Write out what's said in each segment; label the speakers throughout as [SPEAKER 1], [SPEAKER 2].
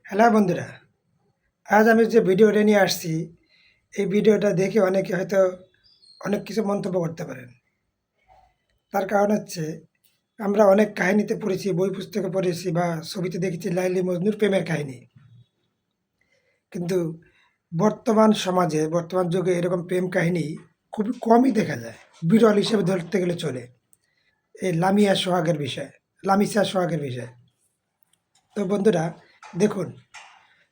[SPEAKER 1] Hello বন্ধুরা, আজ আমি যে ভিডিওটা নিয়ে আসছি, এই ভিডিওটা দেখে অনেকে হয়তো অনেক কিছু মন্তব্য করতে পারেন। তার কারণ হচ্ছে আমরা অনেক কাহিনীতে পড়েছি, বই পুস্তকে পড়েছি বা ছবিতে দেখেছি লাইলি মজনুর প্রেমের কাহিনী। কিন্তু বর্তমান সমাজে, বর্তমান যুগে এরকম প্রেম কাহিনী খুবই কমই দেখা যায়। বিরল হিসেবে ধরতে গেলে চলে। এই লামিয়া সোহাগের বিষয়, লামিসা সোহাগের বিষয়। তো বন্ধুরা দেখুন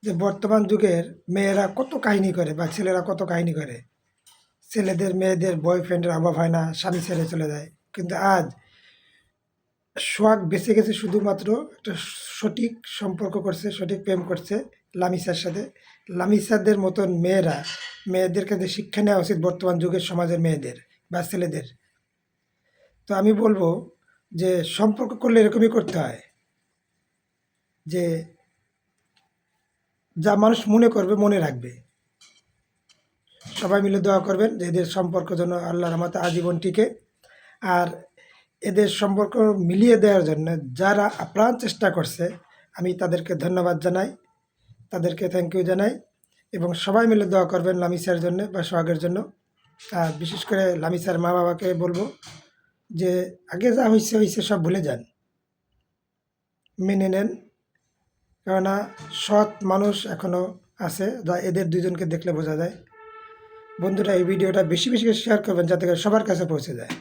[SPEAKER 1] যে বর্তমান যুগের মেয়েরা কত কাহিনী করে বা ছেলেরা কত কাহিনী করে। ছেলেদের মেয়েদের বয়ফ্রেন্ডের অভাব হয় না, স্বামী ছেড়ে চলে যায়। কিন্তু আজ সোহাগ বেঁচে গেছে শুধুমাত্র একটা সঠিক সম্পর্ক করছে, সঠিক প্রেম করছে লামিসার সাথে। লামিসাদের মতন মেয়েরা, মেয়েদের কাছে শিক্ষা নেওয়া উচিত বর্তমান যুগের সমাজের মেয়েদের বা ছেলেদের। তো আমি বলবো যে সম্পর্ক করলে এরকমই করতে হয় যে যা মানুষ মনে করবে মনে রাখবে। সবাই মিলে দোয়া করবেন যে এদের সম্পর্ক যেন আল্লাহর রহমতে আজীবন টিকে। আর এদের সম্পর্ক মিলিয়ে দেওয়ার জন্য যারা আপ্রাণ চেষ্টা করছে, আমি তাদেরকে ধন্যবাদ জানাই, তাদেরকে থ্যাংক ইউ জানাই। এবং সবাই মিলে দোয়া করবেন লামিসার জন্য বা সোহাগের জন্য। আর বিশেষ করে লামিসার মা বাবাকে বলবো যে আগে যা হয়েছে হয়েছে, সব ভুলে যান, মেনে নেন। কেননা সৎ মানুষ এখনও আছে, যা এদের দুজনকে দেখলে বোঝা যায়। বন্ধুরা এই ভিডিওটা বেশি বেশি করে শেয়ার করবেন যাতে করে সবার কাছে পৌঁছে যায়।